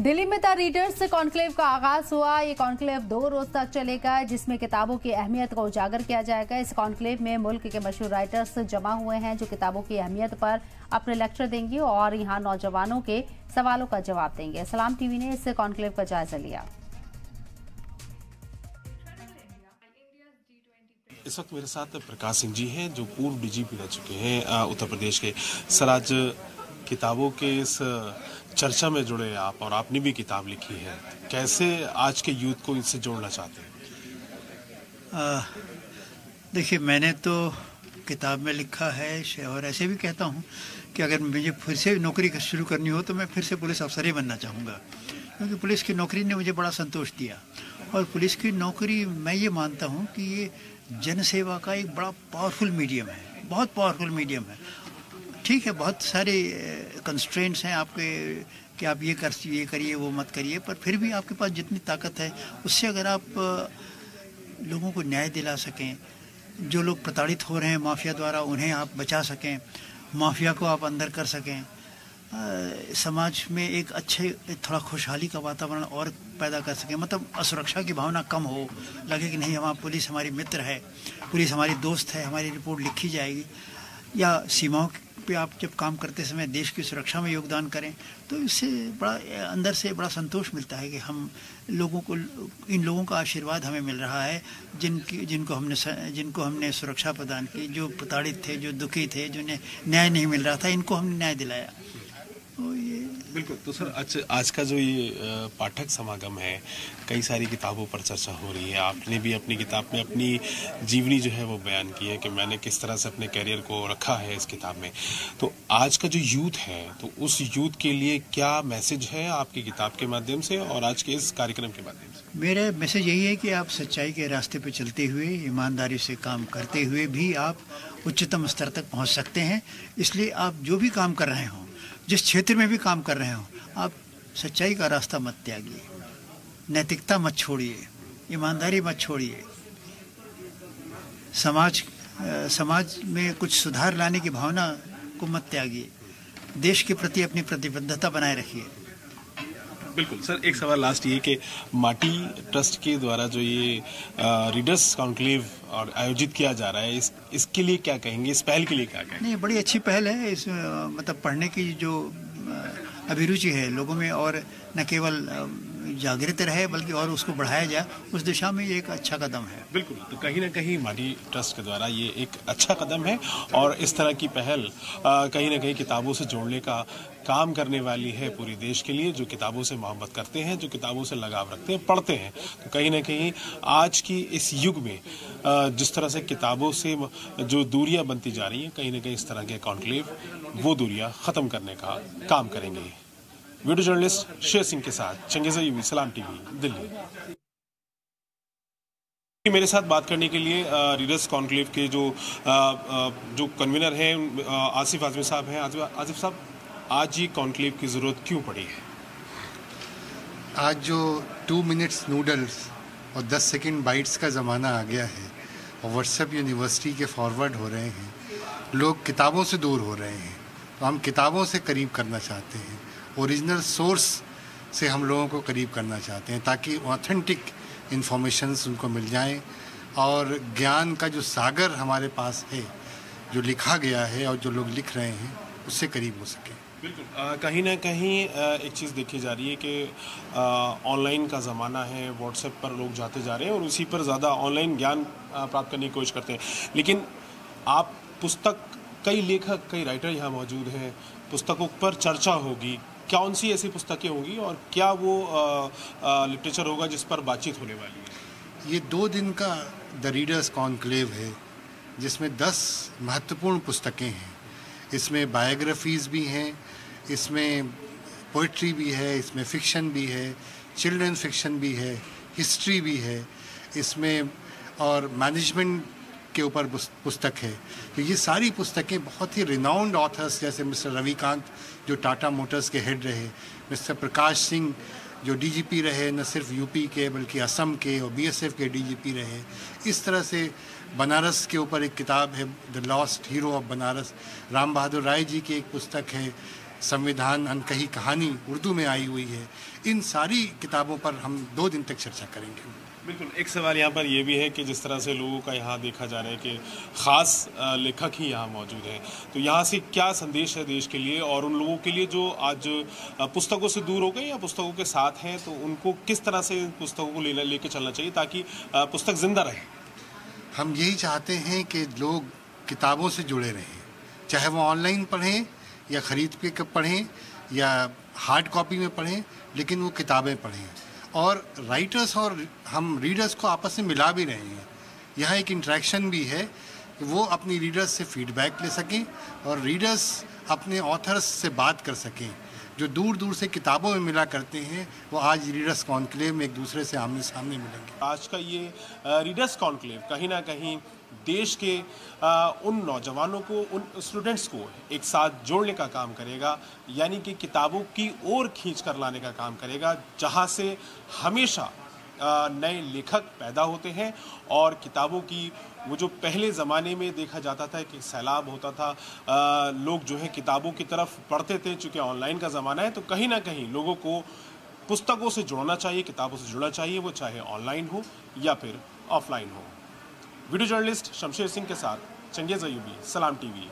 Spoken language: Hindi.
दिल्ली में द रीडर्स कॉन्क्लेव का आगाज हुआ। ये कॉन्क्लेव 2 रोज तक चलेगा, जिसमें किताबों की अहमियत को उजागर किया जाएगा। इस कॉन्क्लेव में मुल्क के मशहूर राइटर्स जमा हुए हैं जो किताबों की अहमियत पर अपने लेक्चर देंगे और यहाँ नौजवानों के सवालों का जवाब देंगे। सलाम टीवी ने इस कॉन्क्लेव का जायजा लिया। इस वक्त मेरे साथ प्रकाश सिंह जी हैं जो पूर्व डीजीपी रह चुके हैं उत्तर प्रदेश के। सर, आज किताबों के इस चर्चा में जुड़े आप और आपने भी किताब लिखी है, कैसे आज के यूथ को इनसे जोड़ना चाहते हैं? देखिए, मैंने तो किताब में लिखा है और ऐसे भी कहता हूँ कि अगर मुझे फिर से नौकरी शुरू करनी हो तो मैं फिर से पुलिस अफसर ही बनना चाहूँगा, क्योंकि पुलिस की नौकरी ने मुझे बड़ा संतोष दिया। और पुलिस की नौकरी, मैं ये मानता हूँ कि ये जनसेवा का एक बड़ा पावरफुल मीडियम है, बहुत पावरफुल मीडियम है। ठीक है, बहुत सारे कंस्ट्रेंट्स हैं आपके कि आप ये करिए वो मत करिए, पर फिर भी आपके पास जितनी ताकत है उससे अगर आप लोगों को न्याय दिला सकें, जो लोग प्रताड़ित हो रहे हैं माफिया द्वारा उन्हें आप बचा सकें, माफिया को आप अंदर कर सकें, समाज में एक अच्छे थोड़ा खुशहाली का वातावरण और पैदा कर सकें, मतलब असुरक्षा की भावना कम हो, लगे कि नहीं हमारा पुलिस हमारी मित्र है, पुलिस हमारी दोस्त है, हमारी रिपोर्ट लिखी जाएगी। या सीमाओं पे आप जब काम करते समय देश की सुरक्षा में योगदान करें तो इससे बड़ा अंदर से बड़ा संतोष मिलता है कि हम लोगों को, इन लोगों का आशीर्वाद हमें मिल रहा है जिनको हमने सुरक्षा प्रदान की, जो प्रताड़ित थे, जो दुखी थे, जिन्हें न्याय नहीं मिल रहा था, इनको हमने न्याय दिलाया। तो ये बिल्कुल। तो सर, आज का जो ये पाठक समागम है, कई सारी किताबों पर चर्चा हो रही है। आपने भी अपनी किताब में अपनी जीवनी जो है वो बयान की है कि मैंने किस तरह से अपने करियर को रखा है इस किताब में। तो आज का जो यूथ है, तो उस यूथ के लिए क्या मैसेज है आपकी किताब के माध्यम से और आज के इस कार्यक्रम के माध्यम से? मेरा मैसेज यही है कि आप सच्चाई के रास्ते पर चलते हुए, ईमानदारी से काम करते हुए भी आप उच्चतम स्तर तक पहुँच सकते हैं। इसलिए आप जो भी काम कर रहे हों, जिस क्षेत्र में भी काम कर रहे हो, आप सच्चाई का रास्ता मत त्यागिए, नैतिकता मत छोड़िए, ईमानदारी मत छोड़िए, समाज में कुछ सुधार लाने की भावना को मत त्यागिए, देश के प्रति अपनी प्रतिबद्धता बनाए रखिए। बिल्कुल। सर, एक सवाल लास्ट ये कि माटी ट्रस्ट के द्वारा जो ये रीडर्स कॉन्क्लेव और आयोजित किया जा रहा है, इसके लिए क्या कहेंगे, इस पहल के लिए क्या कहेंगे? नहीं, बड़ी अच्छी पहल है। इस मतलब पढ़ने की जो अभिरुचि है लोगों में, और न केवल जागृत रहे बल्कि और उसको बढ़ाया जाए, उस दिशा में ये एक अच्छा कदम है। बिल्कुल। तो कहीं ना कहीं माटी ट्रस्ट के द्वारा ये एक अच्छा कदम है और इस तरह की पहल कहीं ना कहीं किताबों से जोड़ने का काम करने वाली है पूरी देश के लिए, जो किताबों से मोहब्बत करते हैं, जो किताबों से लगाव रखते हैं, पढ़ते हैं। तो कहीं ना कहीं आज की इस युग में जिस तरह से किताबों से जो दूरियां बनती जा रही हैं, कहीं ना कहीं इस तरह के कॉन्क्लेव वो दूरियां ख़त्म करने का काम करेंगे। वीडियो जर्नलिस्ट शेर सिंह के साथ चंगेज़ यूवी, सलाम टीवी, दिल्ली। मेरे साथ बात करने के लिए रीडर्स कॉन्क्लेव के जो कन्वीनर हैं आसिफ आजमी साहब हैं। आसिफ साहब, आज ये कॉन्क्लेव की ज़रूरत क्यों पड़ी है? आज जो 2 मिनट्स नूडल्स और 10 सेकंड बाइट्स का ज़माना आ गया है और व्हाट्सएप यूनिवर्सिटी के फॉरवर्ड हो रहे हैं, लोग किताबों से दूर हो रहे हैं। तो हम किताबों से करीब करना चाहते हैं, ओरिजिनल सोर्स से हम लोगों को करीब करना चाहते हैं, ताकि ऑथेंटिक इन्फॉर्मेशंस उनको मिल जाएं और ज्ञान का जो सागर हमारे पास है, जो लिखा गया है और जो लोग लिख रहे हैं, उससे करीब हो सके। बिल्कुल। कहीं ना कहीं एक चीज़ देखी जा रही है कि ऑनलाइन का ज़माना है, व्हाट्सएप पर लोग जाते जा रहे हैं और उसी पर ज़्यादा ऑनलाइन ज्ञान प्राप्त करने की कोशिश करते हैं। लेकिन आप पुस्तक, कई लेखक, कई राइटर यहाँ मौजूद हैं, पुस्तकों पर चर्चा होगी, कौन सी ऐसी पुस्तकें होंगी और क्या वो लिटरेचर होगा जिस पर बातचीत होने वाली है? ये 2 दिन का द रीडर्स कॉन्क्लेव है, जिसमें 10 महत्वपूर्ण पुस्तकें हैं। इसमें बायोग्राफीज़ भी हैं, इसमें पोइट्री भी है, इसमें फ़िक्शन भी है, चिल्ड्रन फिक्शन भी है, हिस्ट्री भी है इसमें, और मैनेजमेंट के ऊपर पुस्तक है। तो ये सारी पुस्तकें बहुत ही रिनाउंड ऑथर्स जैसे मिस्टर रविकांत, जो टाटा मोटर्स के हेड रहे, मिस्टर प्रकाश सिंह, जो डीजीपी रहे, न सिर्फ यूपी के बल्कि असम के और बीएसएफ के डीजीपी रहे। इस तरह से बनारस के ऊपर एक किताब है, the lost hero of Banaras, Ram Bahadur Rai ji की एक पुस्तक है, संविधान अनकही कहानी उर्दू में आई हुई है, इन सारी किताबों पर हम 2 दिन तक चर्चा करेंगे। बिल्कुल। एक सवाल यहाँ पर ये भी है कि जिस तरह से लोगों का यहाँ देखा जा रहा है कि ख़ास लेखक ही यहाँ मौजूद हैं, तो यहाँ से क्या संदेश है देश के लिए और उन लोगों के लिए जो आज पुस्तकों से दूर हो गए या पुस्तकों के साथ हैं, तो उनको किस तरह से पुस्तकों को लेके चलना चाहिए ताकि पुस्तक जिंदा रहे? हम यही चाहते हैं कि लोग किताबों से जुड़े रहें, चाहे वो ऑनलाइन पढ़ें या ख़रीद के पढ़ें या हार्ड कॉपी में पढ़ें, लेकिन वो किताबें पढ़ें। और राइटर्स और हम रीडर्स को आपस में मिला भी रहे हैं। यहाँ एक इंटरेक्शन भी है कि वो अपनी रीडर्स से फीडबैक ले सकें और रीडर्स अपने ऑथर्स से बात कर सकें। जो दूर दूर से किताबों में मिला करते हैं, वो आज रीडर्स कॉन्क्लेव में एक दूसरे से आमने सामने मिलेंगे। आज का ये रीडर्स कॉन्क्लेव कहीं ना कहीं देश के उन नौजवानों को, उन स्टूडेंट्स को एक साथ जोड़ने का काम करेगा, यानी कि किताबों की ओर खींच कर लाने का काम करेगा, जहां से हमेशा नए लेखक पैदा होते हैं और किताबों की वो जो पहले ज़माने में देखा जाता था कि सैलाब होता था, लोग जो है किताबों की तरफ पढ़ते थे। चूँकि ऑनलाइन का ज़माना है, तो कहीं ना कहीं लोगों को पुस्तकों से जुड़ना चाहिए, किताबों से जुड़ना चाहिए, वो चाहे ऑनलाइन हो या फिर ऑफलाइन हो। वीडियो जर्नलिस्ट शमशेर सिंह के साथ चंगेज़ अयूबी, सलाम टीवी।